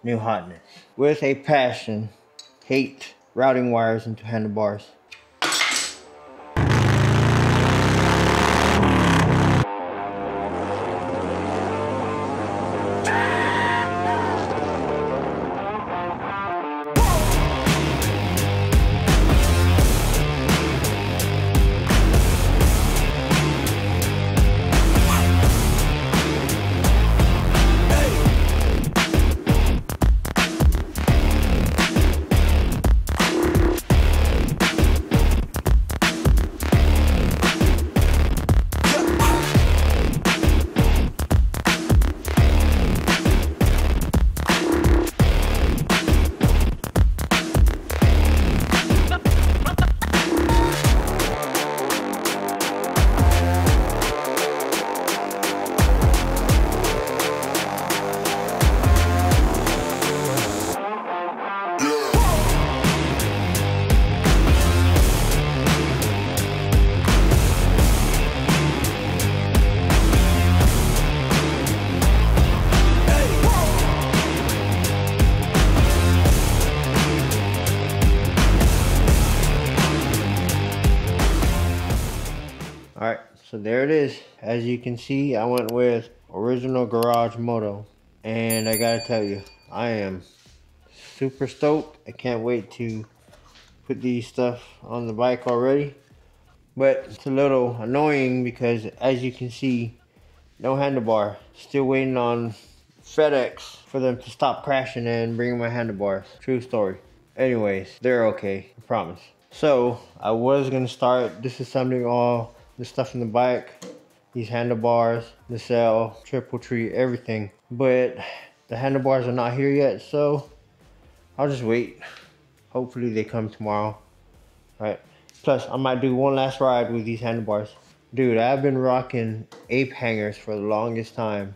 new hotness. With a passion, hate routing wires into handlebars. Alright, so there it is. As you can see, I went with original garage moto. And I gotta tell you, I am super stoked. I can't wait to put these stuff on the bike already. But it's a little annoying because as you can see, no handlebar. Still waiting on FedEx for them to stop crashing and bring my handlebars. True story. Anyways, they're okay, I promise. So I was gonna start disassembling all the stuff in the bike, these handlebars, the cell, triple tree, everything. But the handlebars are not here yet, so I'll just wait. Hopefully they come tomorrow. Right. Plus, I might do one last ride with these handlebars. Dude, I've been rocking ape hangers for the longest time.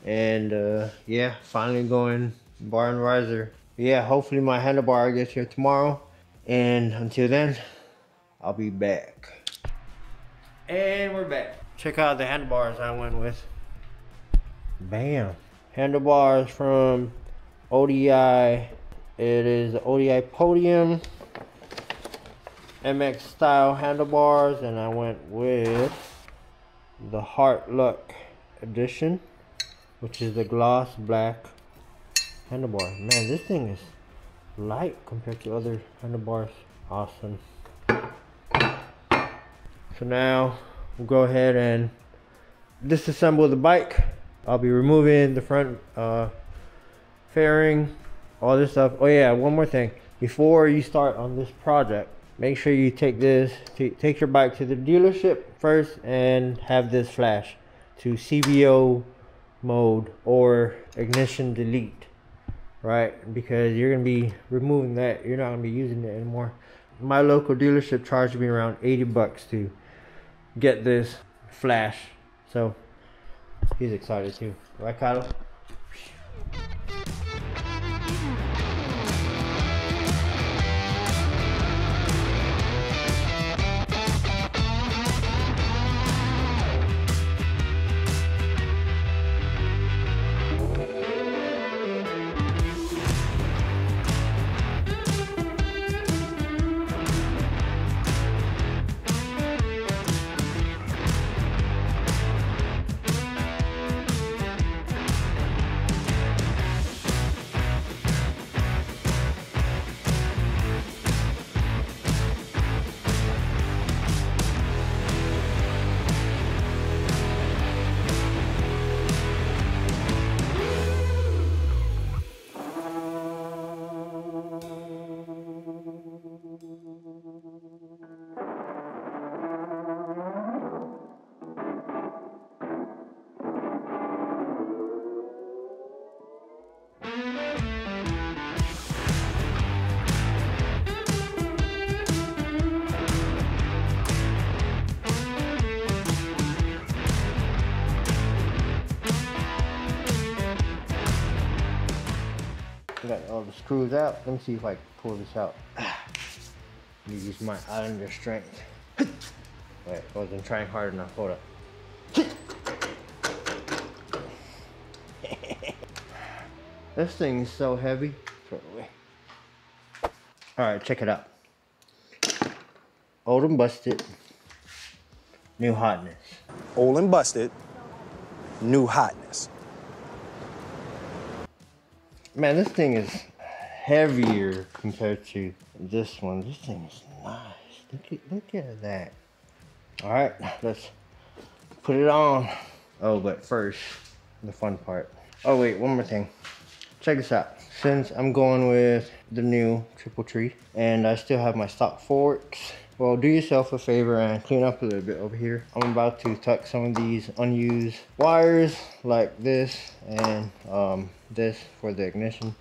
And yeah, finally going bar and riser. Yeah, hopefully my handlebar gets here tomorrow. And until then, I'll be back. And we're back. Check out the handlebars I went with. Bam. Handlebars from ODI. It is the ODI Podium MX style handlebars, and I went with the Heart Luck edition, which is the gloss black handlebar. Man, this thing is light compared to other handlebars. Awesome. So now we'll go ahead and disassemble the bike. I'll be removing the front fairing, all this stuff. Oh yeah, one more thing. Before you start on this project, make sure you take your bike to the dealership first and have this flash to CBO mode or ignition delete, right? Because you're gonna be removing that. You're not gonna be using it anymore. My local dealership charged me around 80 bucks to get this flash, so he's excited too, right, Kyle? Got all the screws out. Let me see if I can pull this out. Let me use my Islander strength. Wait, I wasn't trying hard enough. Hold up. This thing is so heavy. Throw it away. Alright, check it out. Old and busted. New hotness. Old and busted. New hotness. Man, this thing is heavier compared to this one. This thing is nice. Look at that. Alright, let's put it on. Oh, but first, the fun part. Oh wait, one more thing. Check this out. Since I'm going with the new triple tree and I still have my stock forks, well, do yourself a favor and clean up a little bit over here. I'm about to tuck some of these unused wires like this and this for the ignition.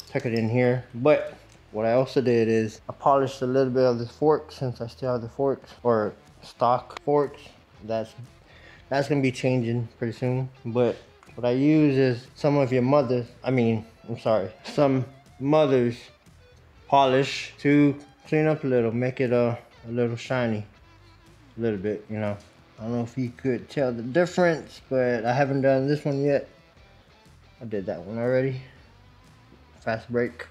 Tuck it in here. But what I also did is I polished a little bit of the fork since I still have the forks or stock forks. That's gonna be changing pretty soon. But what I use is some mother's polish to clean up a little, make it a little shiny, a little bit, you know. I don't know if you could tell the difference, but I haven't done this one yet. I did that one already. Fast break,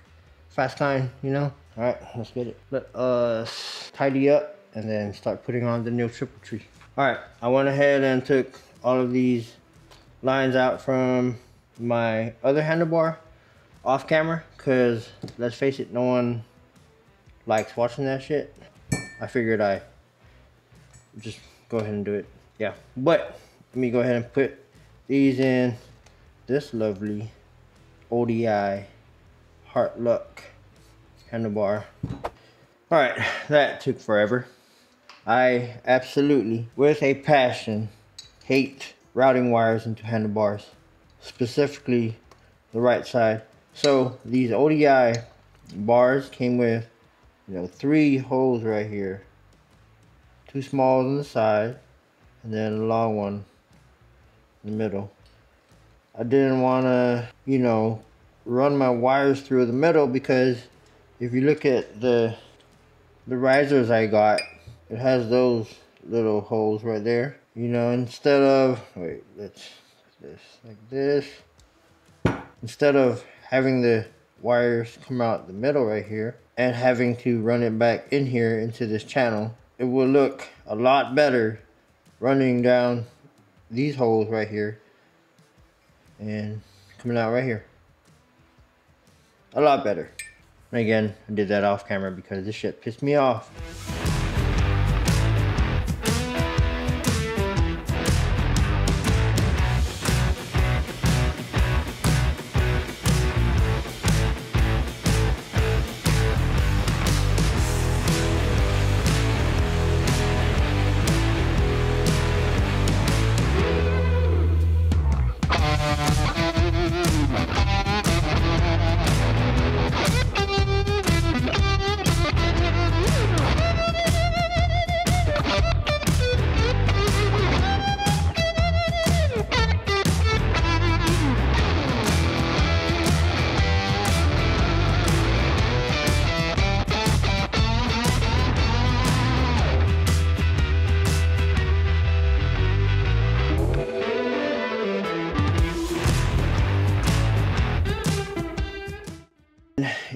fast kind, you know. All right, let's get it. Let us tidy up and then start putting on the new triple tree. All right, I went ahead and took all of these lines out from my other handlebar off camera, because let's face it, no one likes watching that shit. I figured I just go ahead and do it. Yeah, but let me go ahead and put these in this lovely ODI Heart Luck handlebar. All right, that took forever. I absolutely, with a passion, hate routing wires into handlebars, specifically the right side. So these ODI bars came with, you know, 3 holes right here, 2 small on the side, and then a long one in the middle. I didn't want to, you know, run my wires through the middle, because if you look at the risers I got, it has those little holes right there. You know, instead of, wait, let's put this like this. Instead of having the wires come out the middle right here and having to run it back in here into this channel, it will look a lot better running down these holes right here and coming out right here. A lot better. And again, I did that off camera because this shit pissed me off.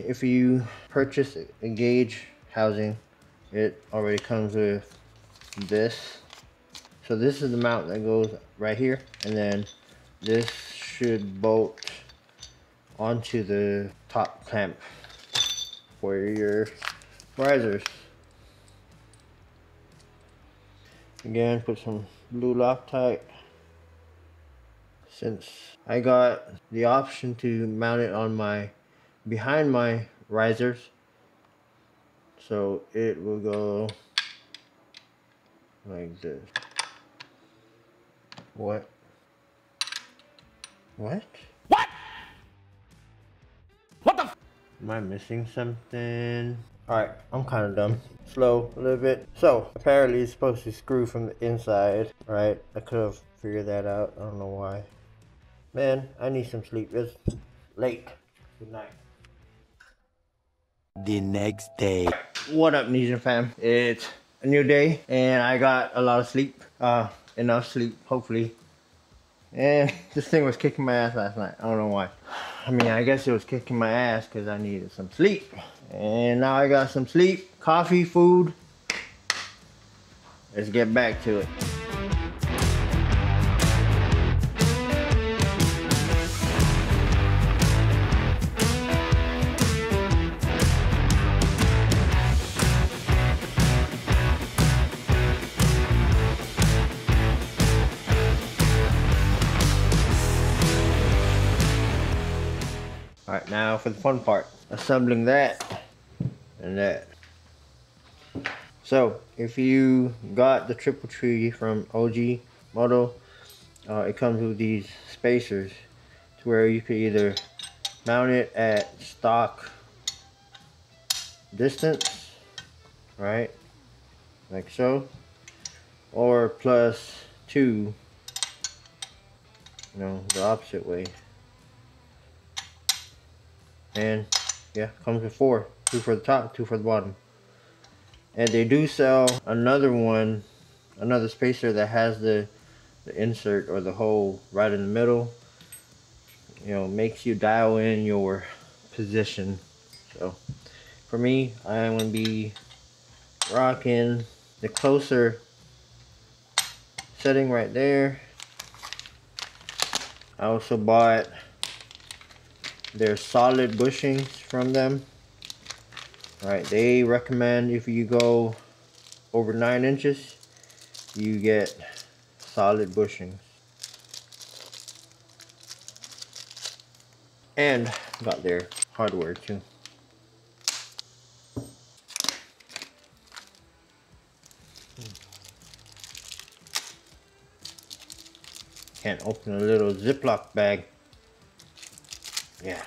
If you purchase a gauge housing, it already comes with this. So this is the mount that goes right here, and then this should bolt onto the top clamp for your risers. Again, put some blue Loctite. Since I got the option to mount it on behind my risers, so it will go like this. What? What the f? Am I missing something? Alright, I'm kind of dumb. Slow a little bit. So apparently it's supposed to screw from the inside, right? I could have figured that out. I don't know why. Man, I need some sleep. It's late. Good night. The next day. What up, Nesian fam? It's a new day and I got a lot of sleep. Enough sleep, hopefully. And this thing was kicking my ass last night. I don't know why. I mean, I guess it was kicking my ass because I needed some sleep. And now I got some sleep, coffee, food. Let's get back to it. Alright, now for the fun part. Assembling that and that. So, if you got the triple tree from OG Moto, it comes with these spacers to where you could either mount it at stock distance, right, like so, or +2, the opposite way. And yeah, comes with 4, 2 for the top, 2 for the bottom. And they do sell another one, another spacer that has the insert or the hole right in the middle. Makes you dial in your position. So for me, I am going to be rocking the closer setting right there. I also bought their solid bushings from them. Alright, they recommend if you go over 9 inches, you get solid bushings. And got their hardware too. Can't open a little Ziploc bag. Yeah.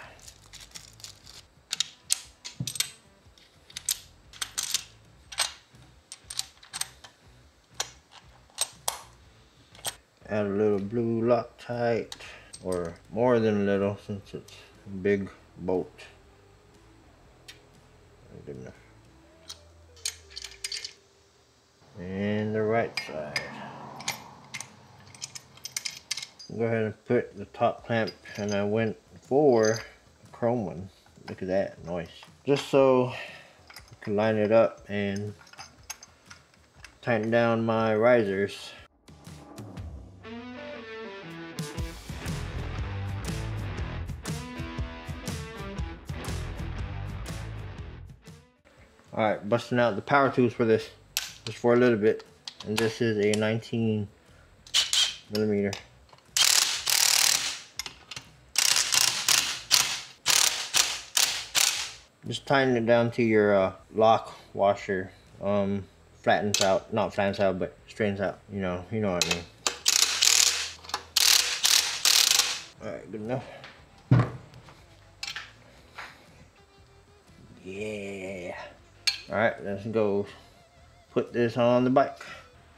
Add a little blue Loctite, or more than a little since it's a big bolt. Good enough. And the right side. Go ahead and put the top clamp, and I went for a chrome one. Look at that noise. Just so I can line it up and tighten down my risers. Alright, busting out the power tools for this, just for a little bit. And this is a 19 millimeter. Just tighten it down to your lock washer. Flattens out, not flattens out, but straightens out. You know what I mean. Alright, good enough. Yeah. Alright, let's go put this on the bike.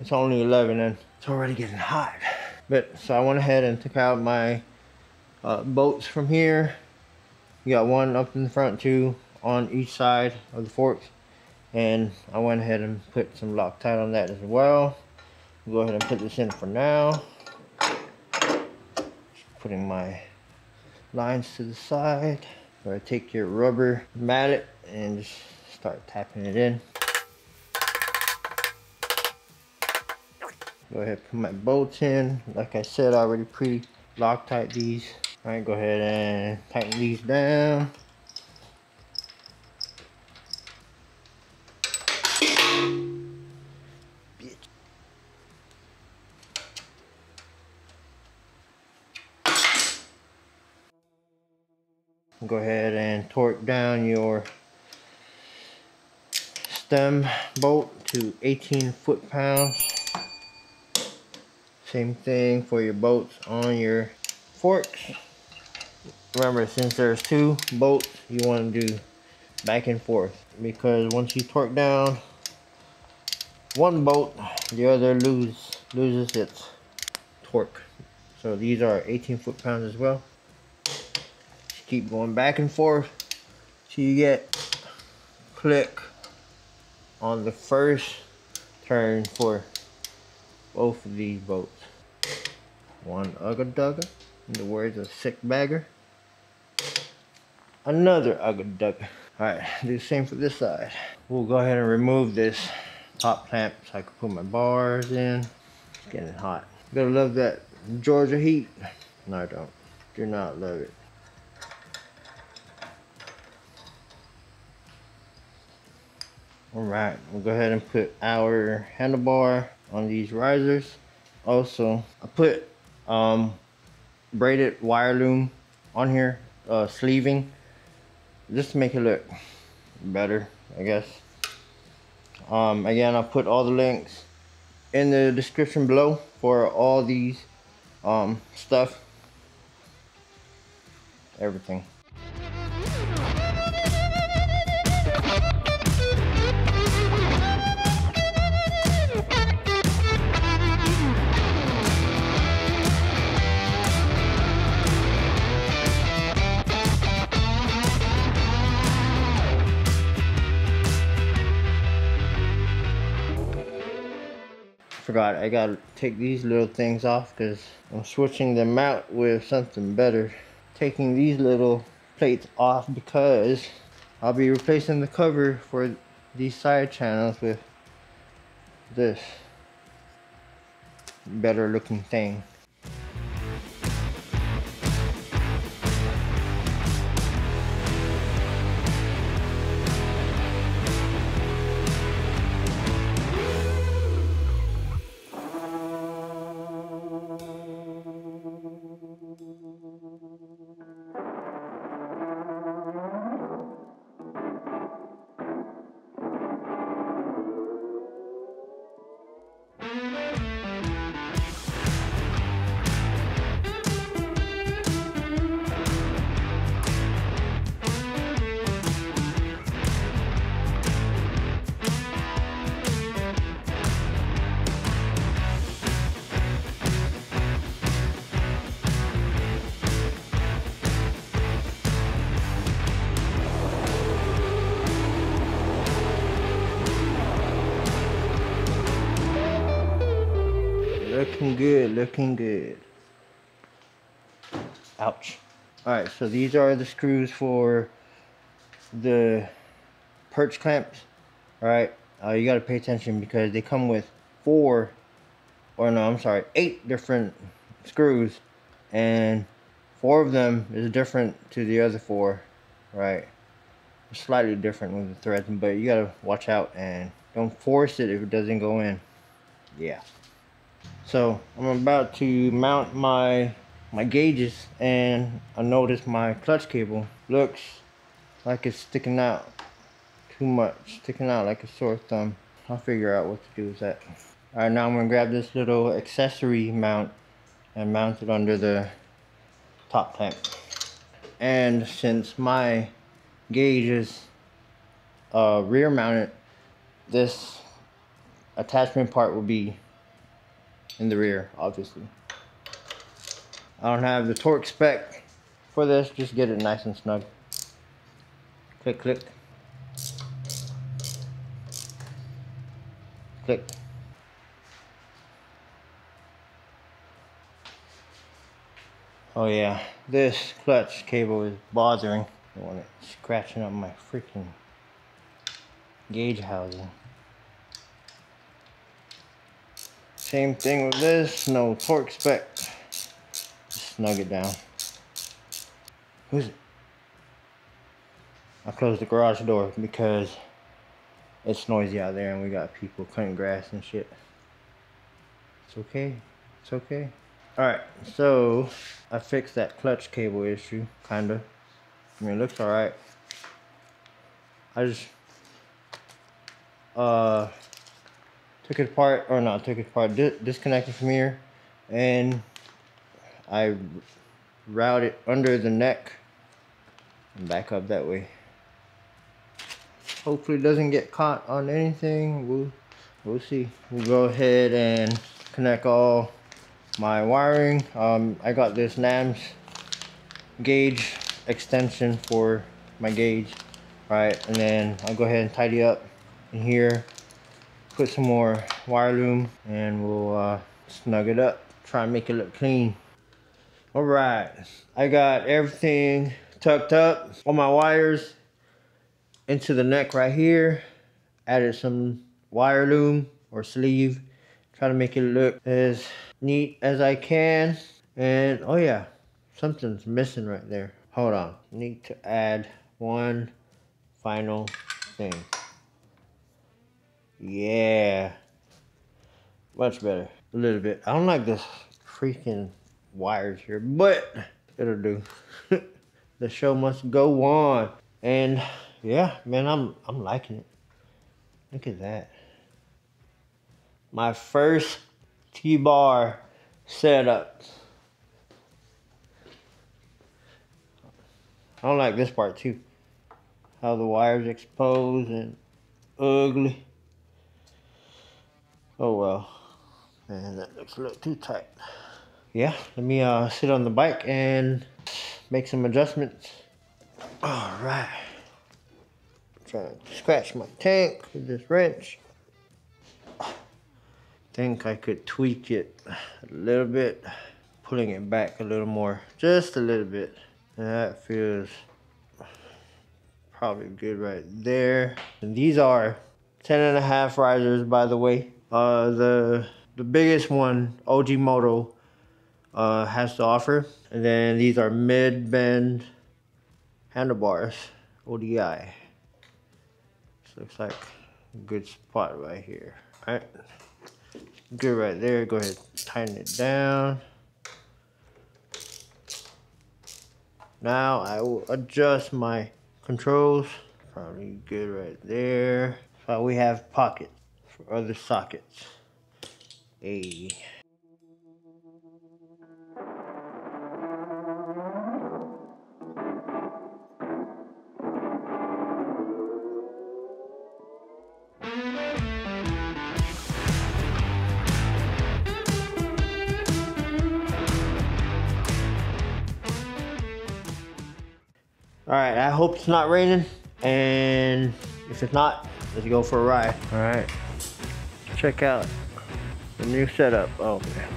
It's only 11 and it's already getting hot. But so I went ahead and took out my bolts from here. You got one up in the front, 2 on each side of the forks. And I went ahead and put some Loctite on that as well. Go ahead and put this in for now. Just putting my lines to the side. Or take your rubber mallet and just start tapping it in. Go ahead and put my bolts in. Like I said, I already pre-Loctite these. Alright, go ahead and tighten these down. Go ahead and torque down your stem bolt to 18 foot-pounds. Same thing for your bolts on your forks. Remember, since there's 2 bolts, you want to do back and forth, because once you torque down one bolt, the other loses its torque. So these are 18 foot-pounds as well. Just keep going back and forth till you get click on the first turn for both of these bolts. One ugga dugga, in the words of Sick Bagger. another ugly duck. Alright, do the same for this side. We'll go ahead and remove this top clamp so I can put my bars in. It's getting hot. Gotta love that Georgia heat. No, I don't. Do not love it. Alright, we'll go ahead and put our handlebar on these risers. Also, I put braided wire loom on here, sleeving, just to make it look better, I guess. Again, I'll put all the links in the description below for all these stuff, everything. Forgot, I gotta take these little things off because I'm switching them out with something better. Taking these little plates off because I'll be replacing the cover for these side channels with this better looking thing. Looking good, looking good. Ouch. Alright, so these are the screws for the perch clamps. Alright, you gotta pay attention because they come with 8 different screws, and 4 of them is different to the other 4, right? Slightly different with the threads, but you gotta watch out and don't force it if it doesn't go in. Yeah. So I'm about to mount my gauges, and I noticed my clutch cable looks like it's sticking out too much, sticking out like a sore thumb. I'll figure out what to do with that. Alright, now I'm gonna grab this little accessory mount and mount it under the top clamp. And since my gauge is rear mounted, this attachment part will be in the rear, obviously. I don't have the torque spec for this, just get it nice and snug. Click, click. Click. Oh yeah, this clutch cable is bothering. I want it scratching up my freaking gauge housing. Same thing with this, no torque spec. Just snug it down. Who's it? I closed the garage door because it's noisy out there and we got people cutting grass and shit. It's okay. It's okay. Alright, so I fixed that clutch cable issue, kinda. I mean, it looks alright. I just took it apart, or not took it apart, disconnected from here, and I routed it under the neck and back up that way. Hopefully it doesn't get caught on anything. We'll see. We'll go ahead and connect all my wiring. I got this NAMS gauge extension for my gauge, right? And then I'll go ahead and tidy up in here, put some more wire loom, and we'll snug it up, try and make it look clean. All right, I got everything tucked up on my wires into the neck right here. Added some wire loom or sleeve. Try to make it look as neat as I can. And oh yeah, something's missing right there. Hold on, need to add one final thing. Yeah, much better. A little bit. I don't like this freaking wires here, but it'll do. The show must go on. And yeah, man, I'm liking it. Look at that. My first T-bar setup. I don't like this part too. How the wires exposed and ugly. Oh well. Man, that looks a little too tight. Yeah, let me sit on the bike and make some adjustments. All right. Trying to scratch my tank with this wrench. Think I could tweak it a little bit, pulling it back a little more, just a little bit. And that feels probably good right there. And these are 10.5 risers, by the way. The biggest one, OG Moto, has to offer. And then these are mid-bend handlebars, ODI. This looks like a good spot right here. All right. Good right there. Go ahead, tighten it down. Now I will adjust my controls. Probably good right there. So we have pockets for other sockets. Hey. All right, I hope it's not raining, and if it's not, let's go for a ride. All right, check out the new setup. Oh man.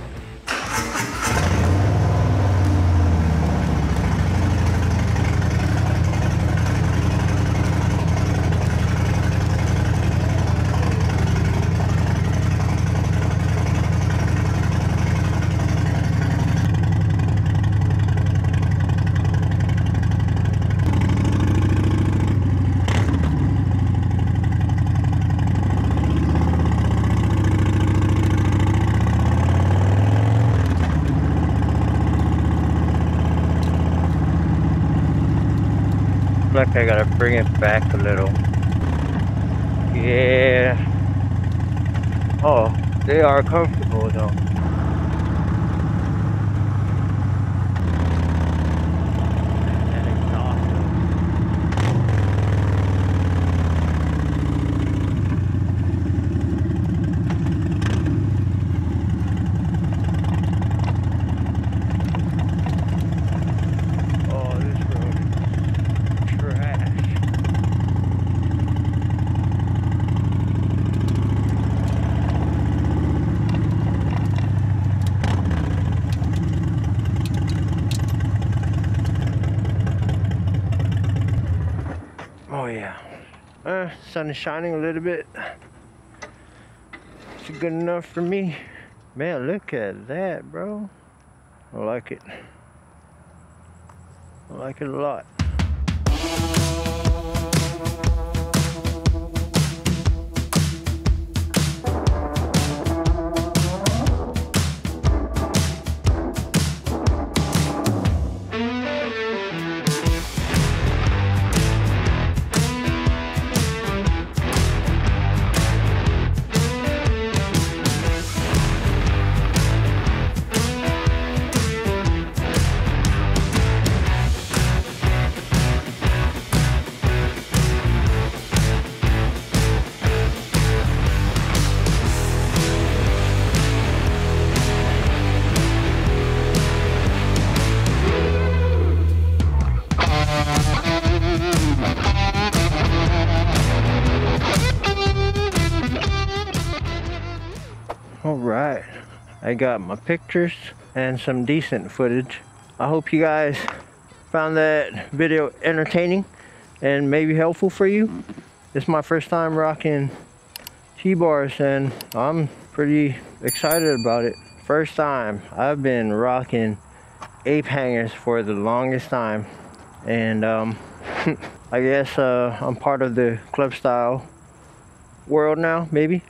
Like I gotta bring it back a little. Yeah. Oh, they are comfortable though. Oh yeah, sun is shining a little bit. It's good enough for me. Man, look at that, bro. I like it. I like it a lot. Alright, I got my pictures and some decent footage. I hope you guys found that video entertaining and maybe helpful for you. It's my first time rocking T-bars and I'm pretty excited about it. First time. I've been rocking ape hangers for the longest time, and I guess I'm part of the Clubstyle world now, maybe.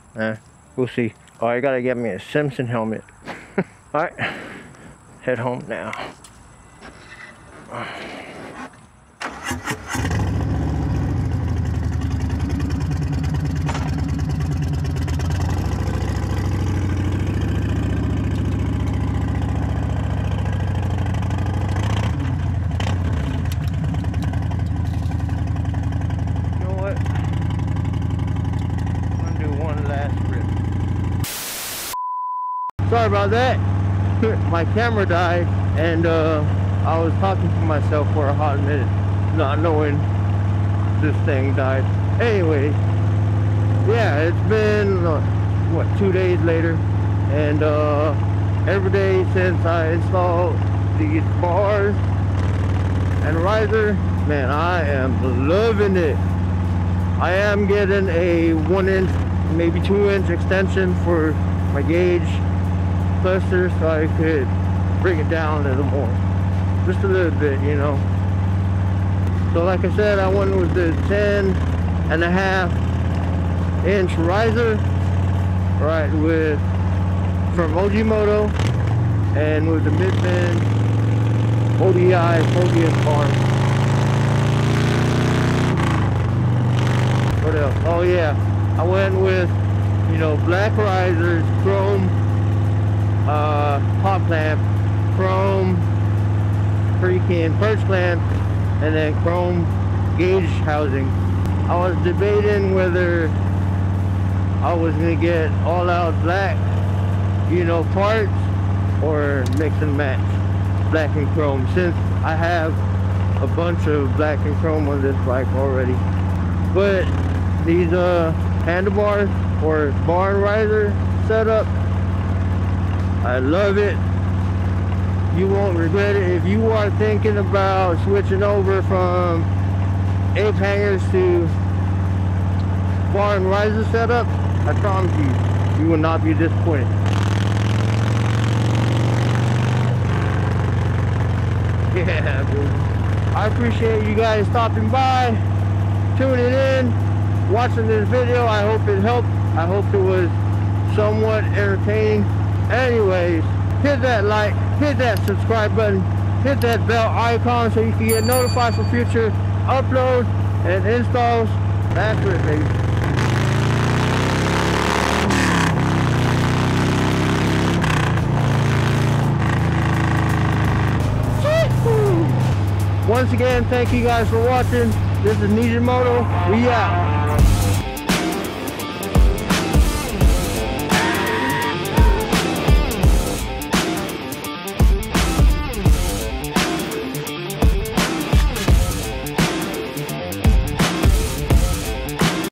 We'll see. Oh, I gotta get me a Simpson helmet. All right, head home now. Sorry about that. My camera died and I was talking to myself for a hot minute, not knowing this thing died. Anyway, yeah, it's been what, 2 days later, and every day since I installed these bars and riser, man, I am loving it. I am getting a 1 inch, maybe 2 inch extension for my gauge cluster, so I could bring it down a little more, just a little bit, you know. So like I said, I went with the 10.5 inch riser, right, with from OG Moto, and with the mid-bend ODI focus bar. What else? Oh yeah, I went with, you know, black risers, chrome top clamp, chrome freaking perch clamp, and then chrome gauge housing. I was debating whether I was gonna get all out black, you know, parts, or mix and match black and chrome, since I have a bunch of black and chrome on this bike already. But these handlebars or bar riser setup, I love it. You won't regret it. If you are thinking about switching over from ape hangers to bar and riser setup, I promise you, you will not be disappointed. Yeah, dude. I appreciate you guys stopping by, tuning in, watching this video. I hope it helped. I hope it was somewhat entertaining. Anyways, hit that like, hit that subscribe button, hit that bell icon so you can get notified for future uploads and installs. That's it, baby. Once again, thank you guys for watching. This is NesianMoto. We out.